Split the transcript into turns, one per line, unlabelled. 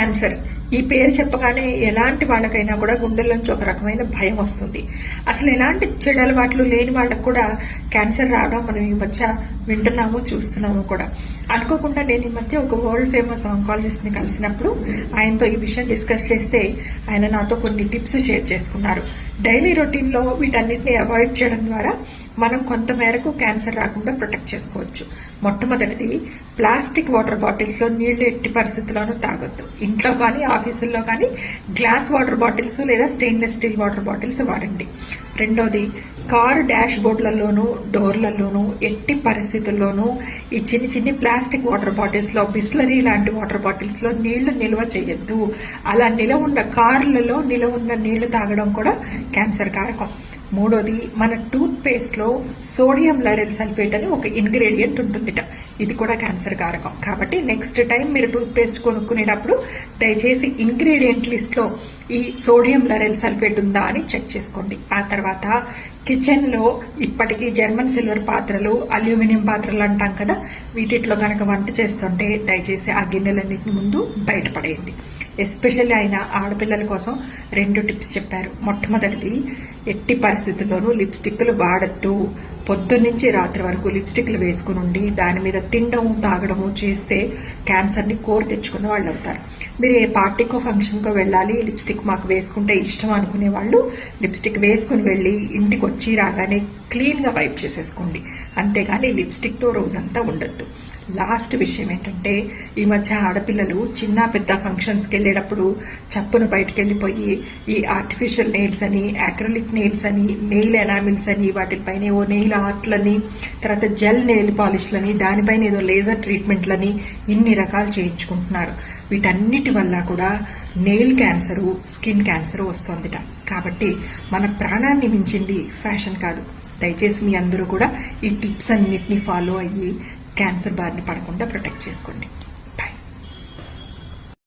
Cancer ఈ పేరు చెప్పగానే ఎలాంటి వాళ్ళకైనా కూడా గుండెల్లోంచి ఒక రకమైన భయం వస్తుంది. అసలు ఎలాంటి చెడు అలవాట్లు లేని వాళ్ళకు కూడా క్యాన్సర్ రావడం మనం ఈ మధ్య వింటున్నాము, చూస్తున్నాము కూడా. అనుకోకుండా నేను ఈ మధ్య ఒక వరల్డ్ ఫేమస్ ఆంకాలజిస్ట్ని కలిసినప్పుడు ఆయనతో ఈ విషయం డిస్కస్ చేస్తే ఆయన నాతో కొన్ని టిప్స్ షేర్ చేసుకున్నారు. డైలీ రొటీన్లో వీటన్నిటిని అవాయిడ్ చేయడం ద్వారా మనం కొంతమేరకు క్యాన్సర్ రాకుండా ప్రొటెక్ట్ చేసుకోవచ్చు. మొట్టమొదటిది, ప్లాస్టిక్ వాటర్ బాటిల్స్లో నీళ్లు ఎట్టి పరిస్థితుల్లోనూ తాగొద్దు. ఇంట్లో కానీ ఆఫీసుల్లో కానీ గ్లాస్ వాటర్ బాటిల్స్ లేదా స్టెయిన్లెస్ స్టీల్ వాటర్ బాటిల్స్ వాడండి. రెండోది, కారు డాష్ బోర్డులలోనూ డోర్లలోనూ ఎట్టి పరిస్థితుల్లోనూ ఈ చిన్ని ప్లాస్టిక్ వాటర్ బాటిల్స్లో, బిస్లరీ లాంటి వాటర్ బాటిల్స్లో నీళ్లు నిల్వ చేయొద్దు. అలా కారులలో నిలవ ఉన్న నీళ్లు తాగడం కూడా క్యాన్సర్ కారకం. మూడోది, మన టూత్ పేస్ట్లో సోడియం లైరెల్ సల్ఫేట్ అని ఒక ఇంగ్రీడియంట్ ఉంటుందిట. ఇది కూడా క్యాన్సర్ కారకం. కాబట్టి నెక్స్ట్ టైం మీరు టూత్ పేస్ట్ కొనుక్కునేటప్పుడు దయచేసి ఇంగ్రీడియంట్ లిస్ట్లో ఈ సోడియం లైరెల్ సల్ఫేట్ ఉందా అని చెక్ చేసుకోండి. ఆ తర్వాత కిచెన్లో ఇప్పటికీ జర్మన్ సిల్వర్ పాత్రలు, అల్యూమినియం పాత్రలు అంటాం కదా, వీటిలో కనుక వంట చేస్తుంటే దయచేసి ఆ గిన్నెలన్నింటిని ముందు బయటపడేయండి. ఎస్పెషల్లీ ఆయన ఆడపిల్లల కోసం 2 టిప్స్ చెప్పారు. మొట్టమొదటిది, ఎట్టి పరిస్థితుల్లోనూ లిప్స్టిక్లు వాడద్దు. పొద్దున్నుంచి రాత్రి వరకు లిప్స్టిక్లు వేసుకుని ఉండి దాని మీద తినడము తాగడము చేస్తే క్యాన్సర్ని కోరి తెచ్చుకున్న వాళ్ళు అవుతారు. మీరు ఏ పార్టీకో ఫంక్షన్కో వెళ్ళాలి, లిప్స్టిక్ మాకు వేసుకుంటే ఇష్టం అనుకునే వాళ్ళు లిప్స్టిక్ వేసుకుని వెళ్ళి ఇంటికి వచ్చి రాగానే క్లీన్గా వైప్ చేసేసుకోండి. అంతేగాని లిప్స్టిక్తో రోజంతా ఉండొద్దు. లాస్ట్ విషయం ఏంటంటే, ఈ మధ్య ఆడపిల్లలు చిన్న పెద్ద ఫంక్షన్స్కి వెళ్ళేటప్పుడు చప్పును బయటకు వెళ్ళిపోయి ఈ ఆర్టిఫిషియల్ నెయిల్స్ అని, యాక్రిలిక్ నెయిల్స్ అని, నెయిల్ ఎనామిల్స్ అని, వాటిపైన ఏవో నెయిల్ ఆర్ట్లని, తర్వాత జెల్ నెయిల్ పాలిష్లని, దానిపైన ఏదో లేజర్ ట్రీట్మెంట్లని ఇన్ని రకాలు చేయించుకుంటున్నారు. వీటన్నిటి వల్ల కూడా నెయిల్ క్యాన్సరు, స్కిన్ క్యాన్సరు వస్తుందిట. కాబట్టి మన ప్రాణాన్ని మించింది ఫ్యాషన్ కాదు. దయచేసి మీ అందరూ కూడా ఈ టిప్స్ అన్నిటినీ ఫాలో అయ్యి క్యాన్సర్ బారిన పడకుండా ప్రొటెక్ట్ చేసుకోండి.